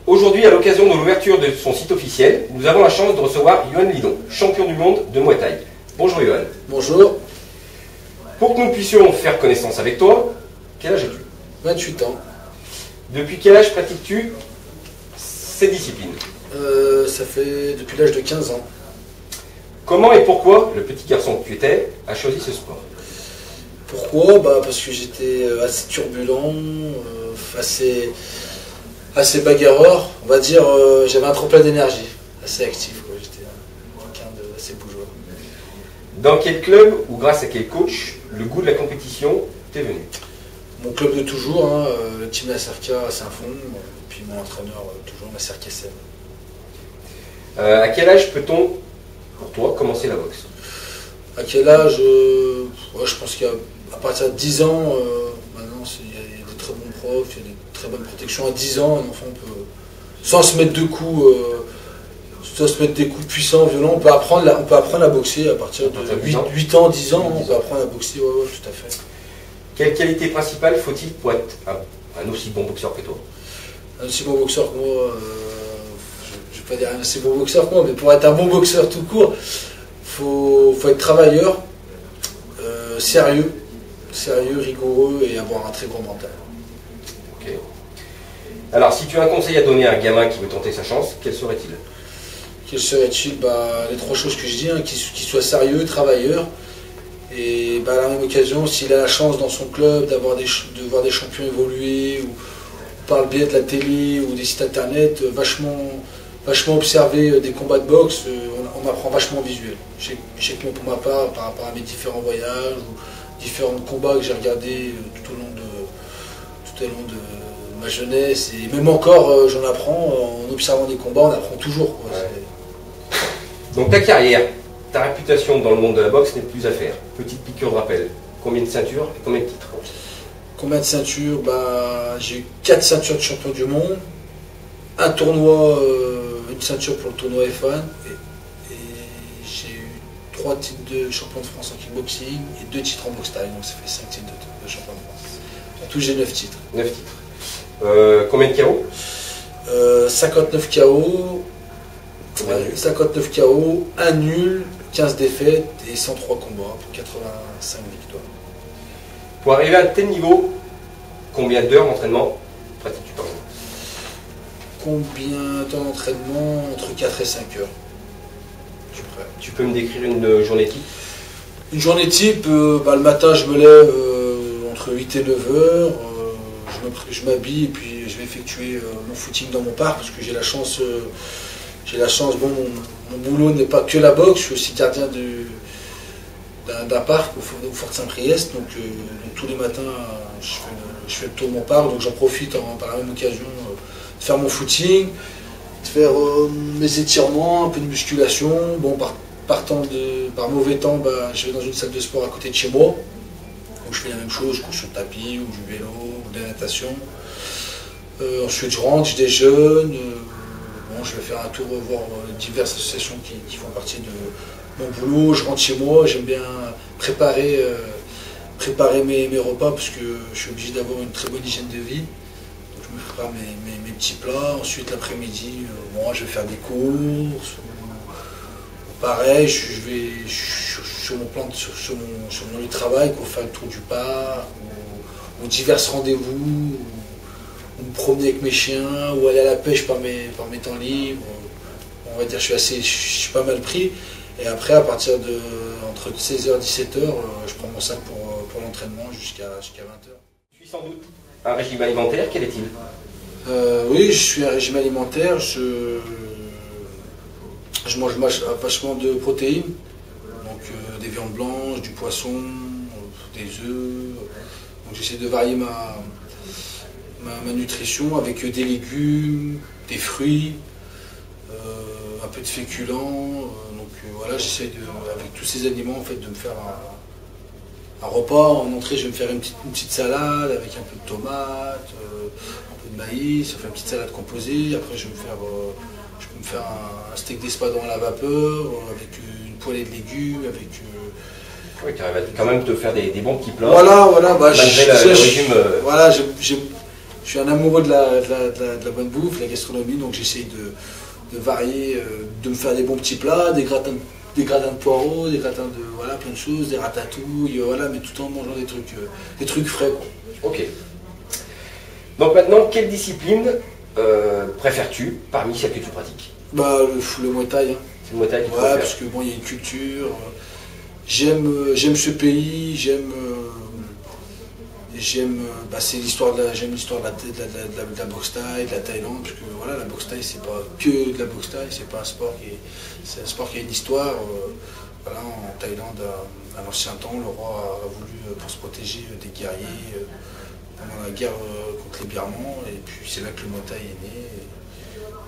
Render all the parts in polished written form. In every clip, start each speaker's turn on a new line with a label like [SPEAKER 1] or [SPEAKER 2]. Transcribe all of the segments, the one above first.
[SPEAKER 1] Aujourd'hui, à l'occasion de l'ouverture de son site officiel, nous avons la chance de recevoir Yohan Lidon, champion du monde de Muay Thai. Bonjour Yohan.
[SPEAKER 2] Bonjour.
[SPEAKER 1] Pour que nous puissions faire connaissance avec toi, quel âge as-tu?
[SPEAKER 2] 28 ans.
[SPEAKER 1] Depuis quel âge pratiques-tu ces disciplines?
[SPEAKER 2] Ça fait depuis l'âge de 15 ans.
[SPEAKER 1] Comment et pourquoi le petit garçon que tu étais a choisi ce sport?
[SPEAKER 2] Pourquoi? Parce que j'étais assez turbulent, assez bagarreur. On va dire, j'avais un trop-plein d'énergie, assez actif. J'étais quelqu'un assez bourgeois.
[SPEAKER 1] Dans quel club ou grâce à quel coach le goût de la compétition t'est venu?
[SPEAKER 2] Mon club de toujours, le team Nasserka à Saint-Fond, puis mon entraîneur toujours, Nasserka SM.
[SPEAKER 1] À quel âge peut-on, pour toi, commencer la boxe?
[SPEAKER 2] À quel âge? Je pense qu'à partir de 10 ans, maintenant il y a des très bons profs, il y a des très bonnes protections. À 10 ans, un enfant peut, sans se mettre des coups puissants, violents, on peut apprendre à boxer à partir de 8 ans, 10 ans, on peut apprendre à boxer, ouais, tout à fait.
[SPEAKER 1] Quelle qualité principale faut-il pour être un aussi bon boxeur que toi?
[SPEAKER 2] Un aussi bon boxeur que moi, je ne vais pas dire un aussi bon boxeur que moi, mais pour être un bon boxeur tout court, faut être travailleur, sérieux, rigoureux et avoir un très bon mental.
[SPEAKER 1] Ok. Alors, si tu as un conseil à donner à un gamin qui veut tenter sa chance, quel serait-il?
[SPEAKER 2] Quel serait-il? Les trois choses que je dis, qu'il soit sérieux, travailleur, et à la même occasion, s'il a la chance dans son club de voir des champions évoluer, ou par le biais de la télé ou des sites internet, vachement observer des combats de boxe, on apprend vachement visuel. Je sais que moi, pour ma part, par rapport à mes différents voyages ou différents combats que j'ai regardés tout au long de ma jeunesse, et même encore, j'en apprends en observant des combats, on apprend toujours. Quoi.
[SPEAKER 1] Ouais. Donc ta carrière, ta réputation dans le monde de la boxe n'est plus à faire. Petite piqûre de rappel. Combien de ceintures et combien de titres?
[SPEAKER 2] Combien de ceintures? J'ai eu 4 ceintures de champion du monde, un tournoi, une ceinture pour le tournoi F1, et j'ai eu 3 titres de champion de France en kickboxing et 2 titres en boxe thaï, donc ça fait 5 titres de champion de France. En tout, j'ai 9 titres.
[SPEAKER 1] 9 titres. Combien de KO?
[SPEAKER 2] 59 KO. Ouais, 59 KO, 1 nul, 15 défaites et 103 combats pour 85 victoires.
[SPEAKER 1] Pour arriver à tel niveau, combien d'heures d'entraînement pratiques-tu par jour?
[SPEAKER 2] Combien de temps d'entraînement? Entre 4 et 5 heures. Je suis prêt.
[SPEAKER 1] Tu peux me décrire une journée type?
[SPEAKER 2] Une journée type, le matin je me lève entre 8 et 9 heures, je m'habille et puis je vais effectuer mon footing dans mon parc parce que j'ai la chance, mon boulot n'est pas que la boxe, je suis aussi gardien d'un parc au Fort Saint-Priest, donc tous les matins je fais le tour de mon parc, donc j'en profite par la même occasion de faire mon footing, de faire mes étirements, un peu de musculation. Bon, par mauvais temps, je vais dans une salle de sport à côté de chez moi, où je fais la même chose, je cours sur le tapis, ou du vélo, ou de la natation. Ensuite je rentre, je déjeune. Je vais faire un tour, voir diverses associations qui font partie de mon boulot. Je rentre chez moi, j'aime bien préparer mes repas parce que je suis obligé d'avoir une très bonne hygiène de vie. Donc je me prépare mes petits plats. Ensuite l'après-midi, je vais faire des courses. Pareil, je vais sur mon lieu de travail pour faire le tour du parc, ou divers rendez-vous. Ou me promener avec mes chiens, ou aller à la pêche par mes temps libres. On va dire je suis pas mal pris. Et après, à partir entre 16h et 17h, je prends mon sac pour l'entraînement jusqu'à 20h.
[SPEAKER 1] Tu suis sans doute un régime alimentaire, quel est-il?
[SPEAKER 2] Oui, je suis un régime alimentaire. Je mange vachement de protéines, donc des viandes blanches, du poisson, des œufs. Donc j'essaie de varier ma nutrition avec des légumes, des fruits, un peu de féculents. Voilà, j'essaie avec tous ces aliments en fait, de me faire un repas. En entrée, je vais me faire une petite salade avec un peu de tomate, un peu de maïs, enfin une petite salade composée. Après, je peux me faire un steak d'espadon à la vapeur avec une poêlée de légumes, avec.
[SPEAKER 1] Oui, tu arrives quand même te faire des bons petits plats.
[SPEAKER 2] Voilà,
[SPEAKER 1] malgré le régime.
[SPEAKER 2] Voilà, je suis un amoureux de la bonne bouffe, de la gastronomie, donc j'essaye de varier, de me faire des bons petits plats, des gratins de poireaux, des gratins de voilà, plein de choses, des ratatouilles, voilà, mais tout en mangeant des trucs frais, quoi.
[SPEAKER 1] Ok. Donc maintenant, quelle discipline préfères-tu parmi celles que tu pratiques?
[SPEAKER 2] Bah, le Muay Thai. Hein.
[SPEAKER 1] C'est le Muay Thai que tu
[SPEAKER 2] Ouais,
[SPEAKER 1] préfères.
[SPEAKER 2] parce que bon, il y a une culture. J'aime ce pays. Bah, j'aime l'histoire de la boxe thaï, de la Thaïlande, parce que voilà, la boxe thaï, c'est pas que de la boxe thaï, c'est pas un sport c'est un sport qui a une histoire. Voilà, en Thaïlande, à l'ancien temps, le roi a voulu, pour se protéger des guerriers pendant la guerre contre les Birmans, et puis c'est là que le Muay Thai est né.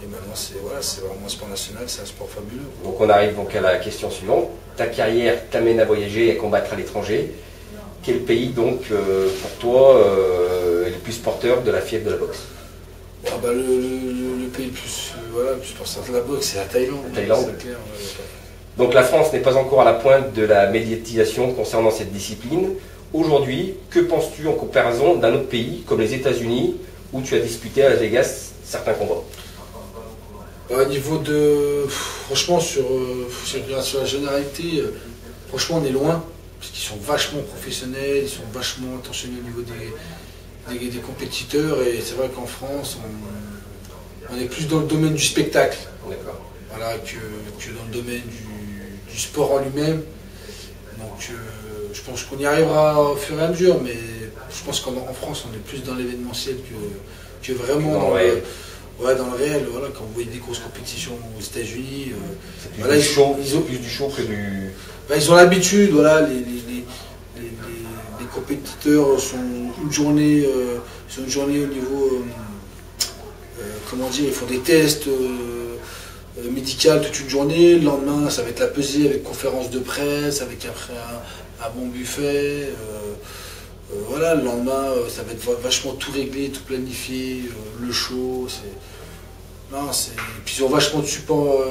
[SPEAKER 2] Et maintenant, c'est vraiment un sport national, c'est un sport fabuleux.
[SPEAKER 1] Donc on arrive donc à la question suivante. Ta carrière t'amène à voyager et à combattre à l'étranger. Quel pays donc pour toi est le plus porteur de la fièvre de la boxe?
[SPEAKER 2] Ah bah, le pays le plus porteur de la boxe, c'est la Thaïlande.
[SPEAKER 1] Thaïlande.
[SPEAKER 2] C'est clair,
[SPEAKER 1] Donc la France n'est pas encore à la pointe de la médiatisation concernant cette discipline. Aujourd'hui, que penses-tu en comparaison d'un autre pays comme les États-Unis où tu as disputé à Las Vegas certains combats?
[SPEAKER 2] Au niveau de. Franchement, sur la généralité, franchement, on est loin. Parce qu'ils sont vachement professionnels, ils sont vachement attentionnés au niveau des compétiteurs. Et c'est vrai qu'en France, on est plus dans le domaine du spectacle.
[SPEAKER 1] D'accord.
[SPEAKER 2] Voilà, que dans le domaine du sport en lui-même. Donc je pense qu'on y arrivera au fur et à mesure, mais je pense qu'en France, on est plus dans l'événementiel que vraiment dans le réel. Ouais, dans le réel, voilà, quand vous voyez des grosses compétitions aux États-Unis,
[SPEAKER 1] voilà, ils ont plus du show que du.
[SPEAKER 2] Bah, ils ont l'habitude, voilà, les compétiteurs sont une journée au niveau, comment dire, ils font des tests médicaux toute une journée. Le lendemain, ça va être la pesée avec conférence de presse, avec après un bon buffet. Voilà, le lendemain, ça va être vachement tout réglé, tout planifié, le show, puis ils ont vachement de support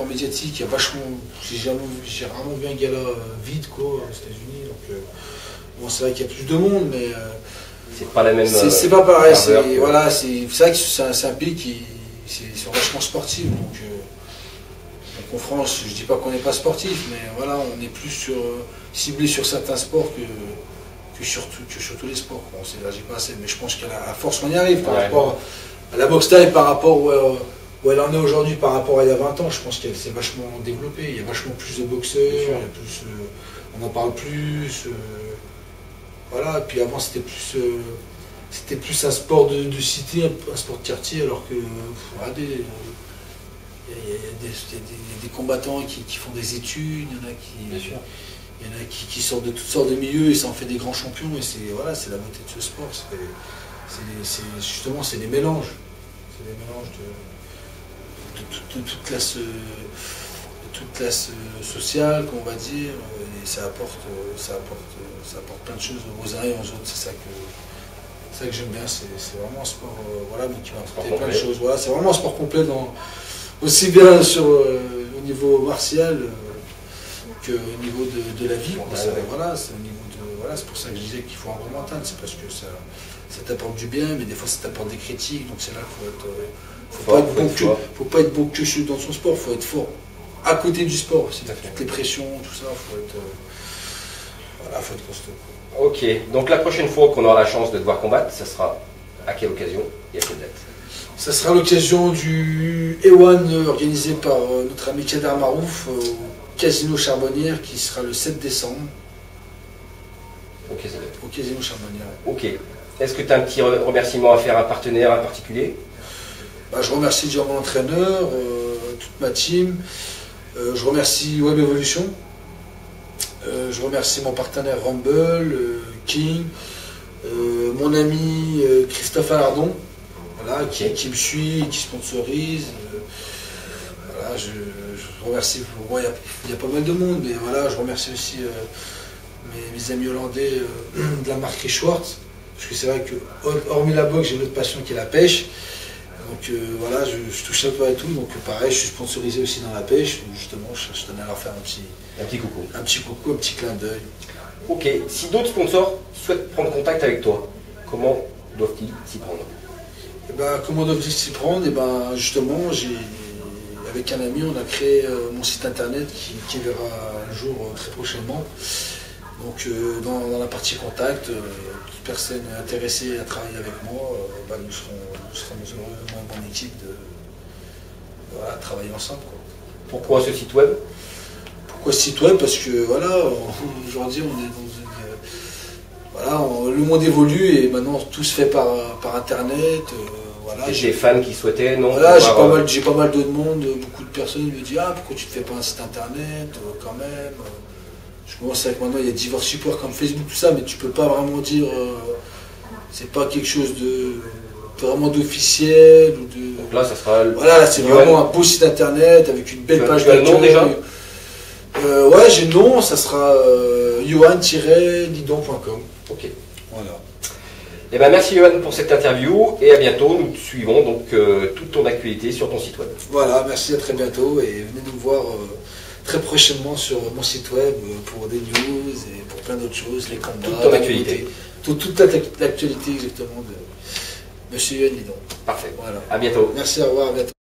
[SPEAKER 2] médiatique, il y a vachement. J'ai rarement vu un gala vide quoi aux États-Unis, donc bon, c'est vrai qu'il y a plus de monde, mais
[SPEAKER 1] c'est pas la même.
[SPEAKER 2] C'est pas pareil, c'est vrai que c'est un pays qui sont vachement sportifs, donc en France, je dis pas qu'on n'est pas sportif, mais voilà, on est plus ciblé sur certains sports que sur tous les sports. Bon, là, j'ai pas assez, mais je pense qu'à la force on y arrive par rapport à la boxe thaï, par rapport où elle en est aujourd'hui par rapport à il y a 20 ans. Je pense qu'elle s'est vachement développée, il y a vachement plus de boxeurs, il y a plus, on en parle plus, voilà. Et puis avant c'était plus un sport de cité, un sport de quartier, alors que regardez, il y a des combattants qui font des études, il y en a qui sortent de toutes sortes de milieux et ça en fait des grands champions, et c'est la beauté de ce sport. Justement, c'est des mélanges. C'est des mélanges de toute classe sociale, qu'on va dire, et ça apporte plein de choses aux uns et aux autres. C'est ça que j'aime bien, c'est vraiment un sport qui m'a apporté plein de choses. Voilà, c'est vraiment un sport complet, aussi bien au niveau martial qu'au niveau de la vie. C'est pour ça que je disais qu'il faut un gros mental, c'est parce que ça t'apporte du bien, mais des fois ça t'apporte des critiques, donc c'est là qu'il faut pas être bon que dans son sport, il faut être fort à côté du sport, toutes les pressions, tout ça, faut être costaud.
[SPEAKER 1] Ok, donc la prochaine fois qu'on aura la chance de devoir combattre, ça sera à quelle occasion et à quelle date?
[SPEAKER 2] Ça sera l'occasion du E1 organisé par notre ami Kader Marouf au Casino Charbonnière, qui sera le 7 décembre. Au Casino Charbonnière.
[SPEAKER 1] Ok. Est-ce que tu as un petit remerciement à faire à un partenaire en particulier?
[SPEAKER 2] Je remercie déjà mon entraîneur, toute ma team. Je remercie Web Evolution. Je remercie mon partenaire Rumble, King, mon ami Christophe Alardon, voilà, qui me suit, qui sponsorise. Voilà, je remercie. Il y a pas mal de monde, mais voilà, je remercie aussi mes amis hollandais de la marque Schwartz, parce que c'est vrai que hormis la boxe, j'ai une autre passion qui est la pêche. Donc voilà, je touche un peu à tout, donc pareil, je suis sponsorisé aussi dans la pêche, donc justement je tenais à leur faire un petit coucou, un petit clin d'œil.
[SPEAKER 1] Ok, si d'autres sponsors souhaitent prendre contact avec toi, comment doivent-ils s'y prendre?
[SPEAKER 2] Et ben, comment doivent-ils s'y prendre? Et ben, justement, avec un ami, on a créé mon site internet qui verra un jour très prochainement. Donc dans la partie contact, toute personne intéressée à travailler avec moi, nous serons heureux, mon équipe, de travailler ensemble, quoi.
[SPEAKER 1] Pourquoi ce site web?
[SPEAKER 2] Pourquoi ce site web? Parce que aujourd'hui on est dans le monde évolue et maintenant tout se fait par internet.
[SPEAKER 1] J'ai des fans qui souhaitaient, non?
[SPEAKER 2] Voilà, j'ai pas mal de monde, beaucoup de personnes me disent pourquoi tu ne fais pas un site internet quand même. Je pense que maintenant il y a divers supports comme Facebook, tout ça, mais tu peux pas vraiment dire c'est pas quelque chose de vraiment d'officiel ou de.
[SPEAKER 1] Donc là ça sera.
[SPEAKER 2] Voilà, là c'est vraiment un beau site internet avec une belle page d'accueil.
[SPEAKER 1] Tu as le nom déjà?
[SPEAKER 2] Ouais, j'ai le nom, ça sera yohan-lidon.com.
[SPEAKER 1] Ok.
[SPEAKER 2] Voilà.
[SPEAKER 1] Eh ben, merci Yohan pour cette interview et à bientôt. Nous te suivons donc toute ton actualité sur ton site web.
[SPEAKER 2] Voilà, merci, à très bientôt et venez nous voir très prochainement sur mon site web pour des news et pour plein d'autres choses, les combats.
[SPEAKER 1] Toute ton actualité.
[SPEAKER 2] Toute l'actualité exactement de Monsieur Yohan Lidon.
[SPEAKER 1] Parfait.
[SPEAKER 2] Voilà.
[SPEAKER 1] À bientôt.
[SPEAKER 2] Merci, au revoir, à bientôt.